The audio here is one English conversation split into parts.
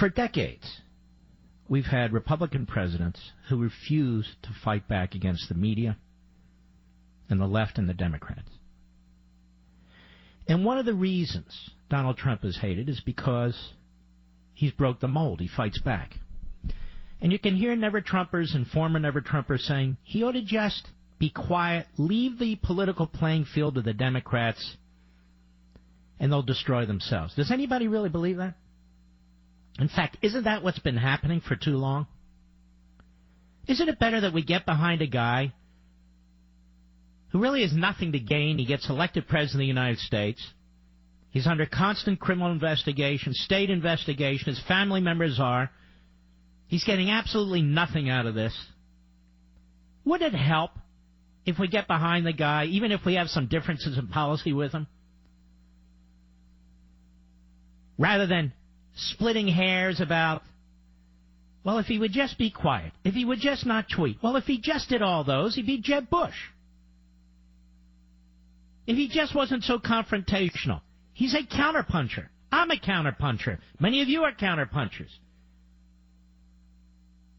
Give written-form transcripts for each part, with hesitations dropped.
For decades, we've had Republican presidents who refuse to fight back against the media and the left and the Democrats. And one of the reasons Donald Trump is hated is because he's broke the mold. He fights back. And you can hear never-Trumpers and former never-Trumpers saying he ought to just be quiet, leave the political playing field to the Democrats, and they'll destroy themselves. Does anybody really believe that? In fact, isn't that what's been happening for too long? Isn't it better that we get behind a guy who really has nothing to gain? He gets elected president of the United States. He's under constant criminal investigation, state investigation. His family members are. He's getting absolutely nothing out of this. Would it help if we get behind the guy, even if we have some differences in policy with him? Rather than splitting hairs about, well, if he would just be quiet, if he would just not tweet, well, if he just did all those, he'd be Jeb Bush. If he just wasn't so confrontational. He's a counterpuncher. I'm a counterpuncher. Many of you are counterpunchers.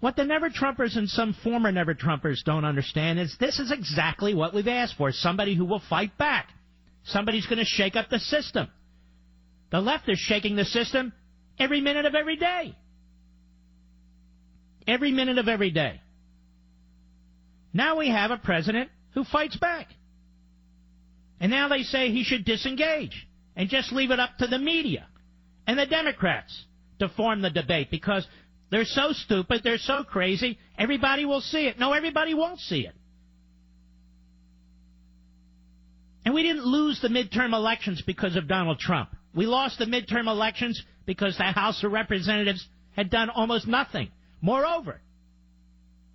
What the never-Trumpers and some former never-Trumpers don't understand is this is exactly what we've asked for. Somebody who will fight back. Somebody's going to shake up the system. The left is shaking the system every minute of every day. Every minute of every day. Now we have a president who fights back. And now they say he should disengage and just leave it up to the media and the Democrats to form the debate because they're so stupid, they're so crazy, everybody will see it. No, everybody won't see it. And we didn't lose the midterm elections because of Donald Trump. We lost the midterm elections because the House of Representatives had done almost nothing. Moreover,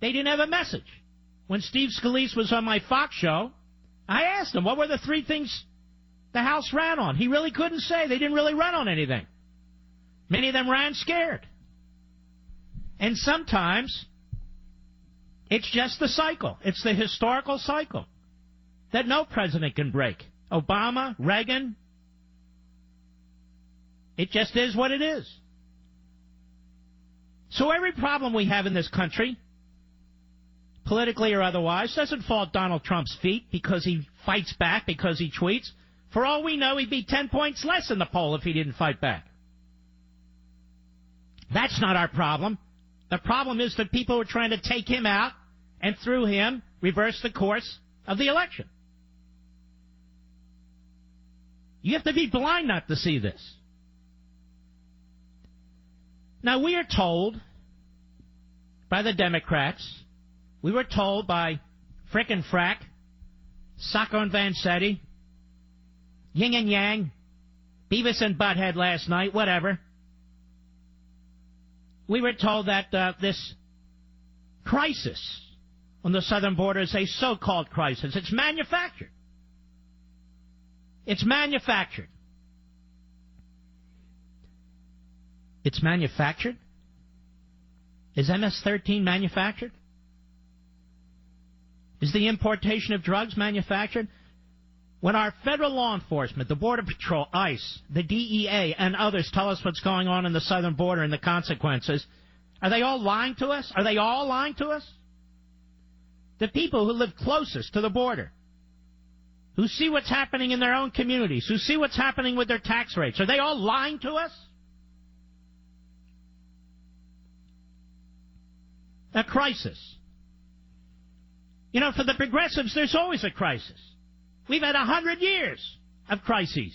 they didn't have a message. When Steve Scalise was on my Fox show, I asked him, what were the three things the House ran on? He really couldn't say. They didn't really run on anything. Many of them ran scared. And sometimes it's just the cycle. It's the historical cycle that no president can break. Obama, Reagan, it just is what it is. So every problem we have in this country, politically or otherwise, doesn't fall at Donald Trump's feet because he fights back, because he tweets. For all we know, he'd be 10 points less in the poll if he didn't fight back. That's not our problem. The problem is that people are trying to take him out and through him reverse the course of the election. You have to be blind not to see this. Now, we are told by the Democrats, we were told by Frick and Frack, Sacco and Vanzetti, Yin and Yang, Beavis and Butthead last night, whatever. We were told that this crisis on the southern border is a so-called crisis. It's manufactured. It's manufactured. It's manufactured? Is MS-13 manufactured? Is the importation of drugs manufactured? When our federal law enforcement, the Border Patrol, ICE, the DEA, and others tell us what's going on in the southern border and the consequences, are they all lying to us? Are they all lying to us? The people who live closest to the border, who see what's happening in their own communities, who see what's happening with their tax rates, are they all lying to us? A crisis. You know, for the progressives, there's always a crisis. We've had 100 years of crises.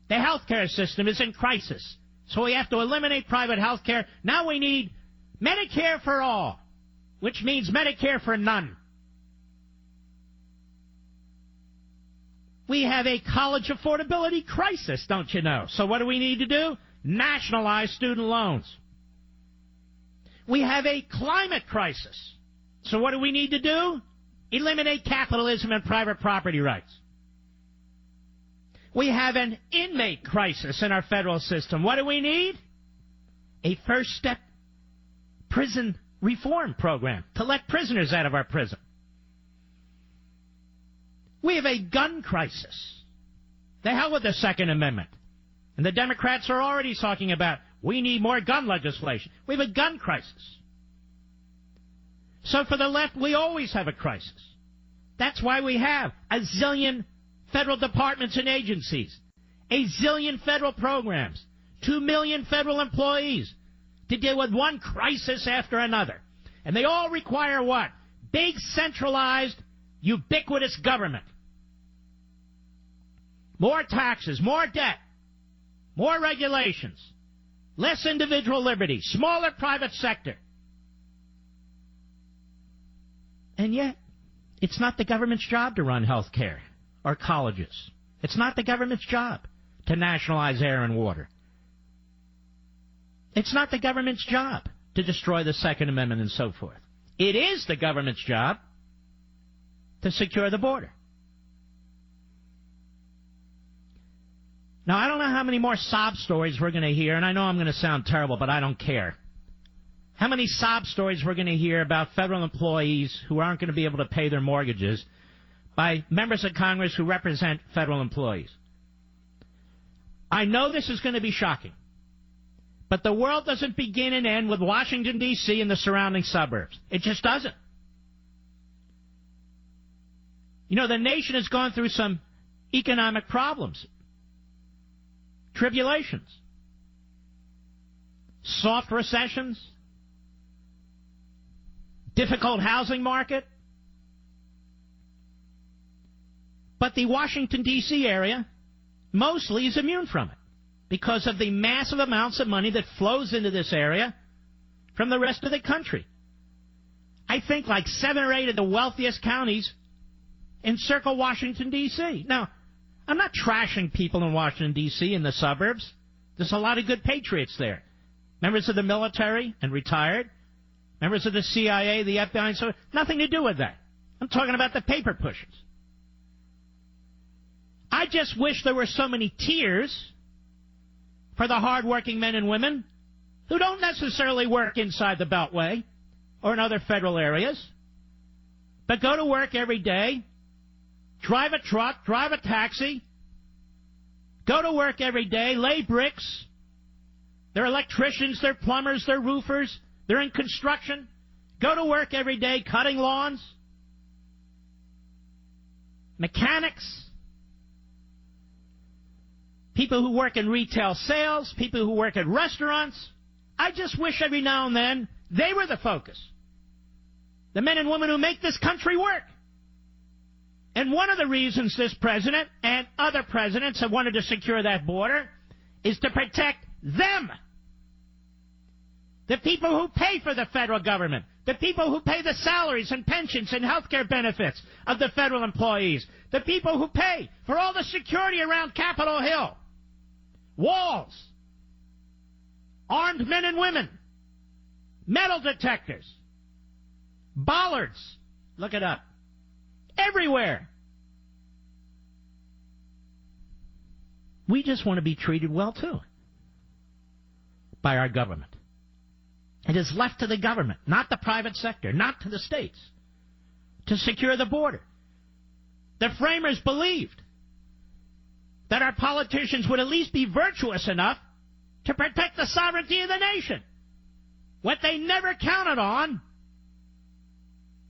The health care system is in crisis. So we have to eliminate private health care. Now we need Medicare for all, which means Medicare for none. We have a college affordability crisis, don't you know? So what do we need to do? Nationalize student loans. We have a climate crisis. So what do we need to do? Eliminate capitalism and private property rights. We have an inmate crisis in our federal system. What do we need? A first step prison reform program to let prisoners out of our prison. We have a gun crisis. The hell with the Second Amendment. And the Democrats are already talking about We need more gun legislation. We have a gun crisis. So for the left, we always have a crisis. That's why we have a zillion federal departments and agencies, a zillion federal programs, 2 million federal employees to deal with one crisis after another. And they all require what? Big, centralized, ubiquitous government. More taxes, more debt, more regulations, less individual liberty, smaller private sector. And yet, it's not the government's job to run health care or colleges. It's not the government's job to nationalize air and water. It's not the government's job to destroy the Second Amendment and so forth. It is the government's job to secure the border. Now, I don't know how many more sob stories we're going to hear, and I know I'm going to sound terrible, but I don't care. How many sob stories we're going to hear about federal employees who aren't going to be able to pay their mortgages by members of Congress who represent federal employees. I know this is going to be shocking, but the world doesn't begin and end with Washington, D.C. and the surrounding suburbs. It just doesn't. You know, the nation has gone through some economic problems, tribulations, soft recessions, difficult housing market. But the Washington, D.C. area mostly is immune from it because of the massive amounts of money that flows into this area from the rest of the country. I think like 7 or 8 of the wealthiest counties encircle Washington, D.C. Now, I'm not trashing people in Washington, D.C. in the suburbs. There's a lot of good patriots there. Members of the military and retired. Members of the CIA, the FBI, and so nothing to do with that. I'm talking about the paper pushers. I just wish there were so many tears for the hardworking men and women who don't necessarily work inside the Beltway or in other federal areas, but go to work every day, drive a truck, drive a taxi, go to work every day, lay bricks. They're electricians, they're plumbers, they're roofers, they're in construction, go to work every day cutting lawns, mechanics, people who work in retail sales, people who work at restaurants. I just wish every now and then they were the focus. The men and women who make this country work. And one of the reasons this president and other presidents have wanted to secure that border is to protect them. The people who pay for the federal government. The people who pay the salaries and pensions and health care benefits of the federal employees. The people who pay for all the security around Capitol Hill. Walls. Armed men and women. Metal detectors. Bollards. Look it up. Everywhere. We just want to be treated well, too, by our government. It is left to the government, not the private sector, not to the states, to secure the border. The framers believed that our politicians would at least be virtuous enough to protect the sovereignty of the nation. What they never counted on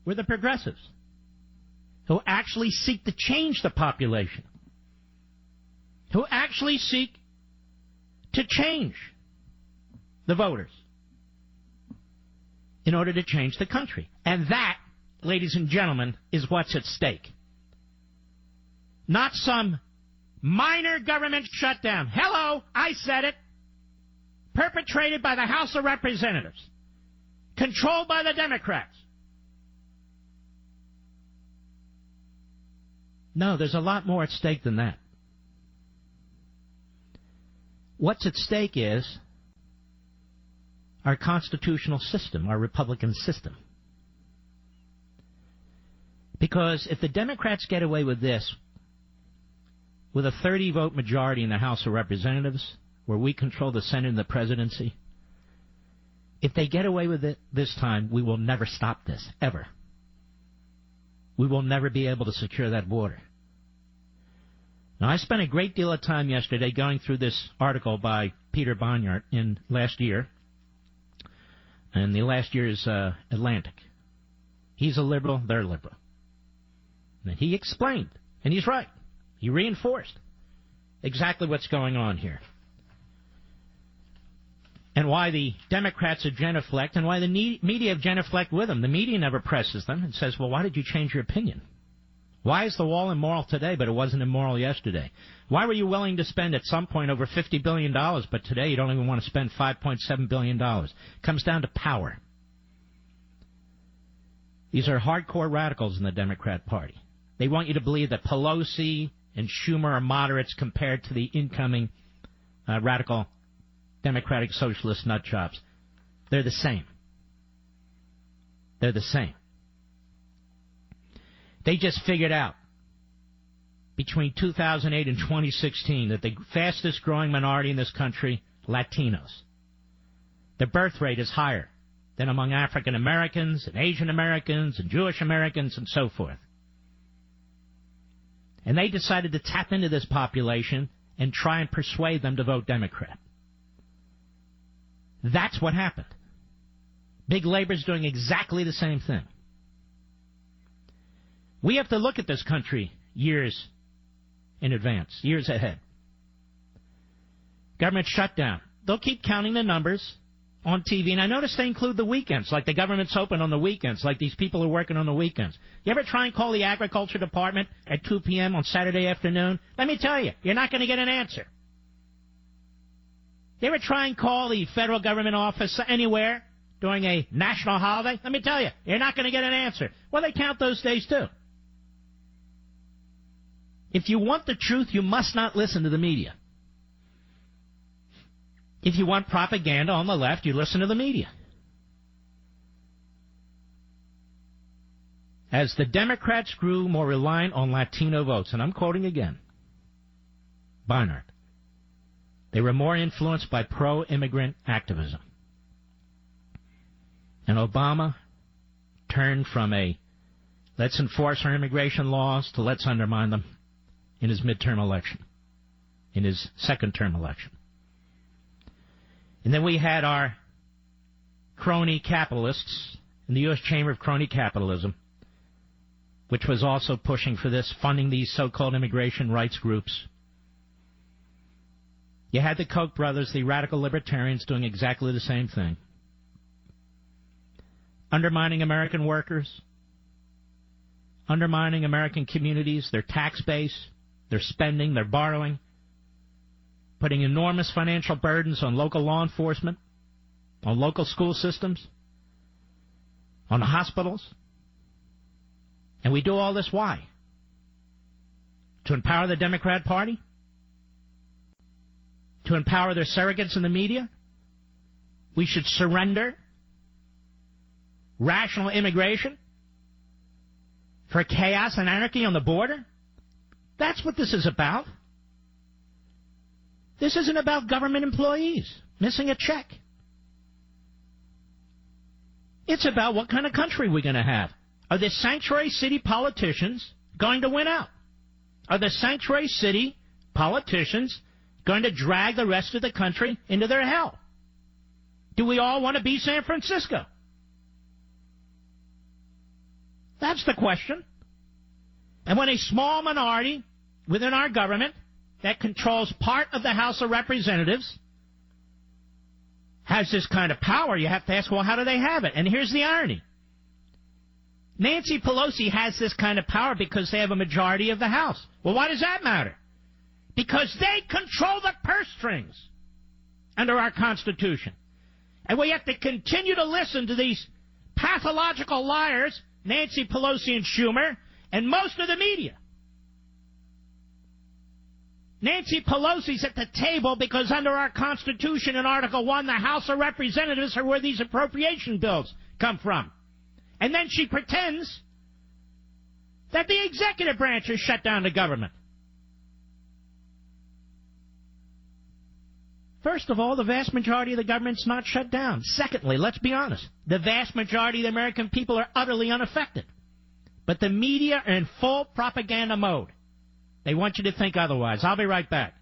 were the progressives, who actually seek to change the population, who actually seek to change the voters in order to change the country. And that, ladies and gentlemen, is what's at stake. Not some minor government shutdown. Hello, I said it. Perpetrated by the House of Representatives. Controlled by the Democrats. No, there's a lot more at stake than that. What's at stake is our constitutional system, our Republican system. Because if the Democrats get away with this, with a 30-vote majority in the House of Representatives, where we control the Senate and the presidency, if they get away with it this time, we will never stop this, ever. We will never be able to secure that border. Now, I spent a great deal of time yesterday going through this article by Peter Bonyard in last year, and the last year is Atlantic. He's a liberal, they're liberal. And he explained, and he's right. He reinforced exactly what's going on here. And why the Democrats are genuflect, and why the media have genuflect with them. The media never presses them and says, well, why did you change your opinion? Why is the wall immoral today, but it wasn't immoral yesterday? Why were you willing to spend at some point over $50 billion, but today you don't even want to spend $5.7 billion? It comes down to power. These are hardcore radicals in the Democrat Party. They want you to believe that Pelosi and Schumer are moderates compared to the incoming radical Democratic Socialist nutjobs. They're the same. They're the same. They just figured out between 2008 and 2016 that the fastest growing minority in this country, Latinos, the birth rate is higher than among African Americans and Asian Americans and Jewish Americans and so forth. And they decided to tap into this population and try and persuade them to vote Democrat. That's what happened. Big Labor's doing exactly the same thing. We have to look at this country years in advance, years ahead. Government shutdown. They'll keep counting the numbers on TV, and I notice they include the weekends, like the government's open on the weekends, like these people are working on the weekends. You ever try and call the Agriculture Department at 2 p.m. on Saturday afternoon? Let me tell you, you're not going to get an answer. You ever try and call the federal government office anywhere during a national holiday? Let me tell you, you're not going to get an answer. Well, they count those days, too. If you want the truth, you must not listen to the media. If you want propaganda on the left, you listen to the media. As the Democrats grew more reliant on Latino votes, and I'm quoting again, Barnard, they were more influenced by pro-immigrant activism. And Obama turned from a let's enforce our immigration laws to let's undermine them in his midterm election, in his second-term election. And then we had our crony capitalists in the U.S. Chamber of Crony Capitalism, which was also pushing for this, funding these so-called immigration rights groups. You had the Koch brothers, the radical libertarians, doing exactly the same thing. Undermining American workers, undermining American communities, their tax base, their spending, their borrowing, putting enormous financial burdens on local law enforcement, on local school systems, on the hospitals. And we do all this why? To empower the Democrat Party? To empower their surrogates in the media? We should surrender rational immigration for chaos and anarchy on the border? That's what this is about. This isn't about government employees missing a check. It's about what kind of country we're going to have. Are the sanctuary city politicians going to win out? Are the sanctuary city politicians going to drag the rest of the country into their hell? Do we all want to be San Francisco? That's the question. And when a small minority within our government that controls part of the House of Representatives has this kind of power, you have to ask, well, how do they have it? And here's the irony. Nancy Pelosi has this kind of power because they have a majority of the House. Well, why does that matter? Because they control the purse strings under our Constitution. And we have to continue to listen to these pathological liars, Nancy Pelosi and Schumer, and most of the media. Nancy Pelosi's at the table because under our Constitution in Article 1, the House of Representatives are where these appropriation bills come from. And then she pretends that the executive branch has shut down the government. First of all, the vast majority of the government's not shut down. Secondly, let's be honest, the vast majority of the American people are utterly unaffected. But the media are in full propaganda mode. They want you to think otherwise. I'll be right back.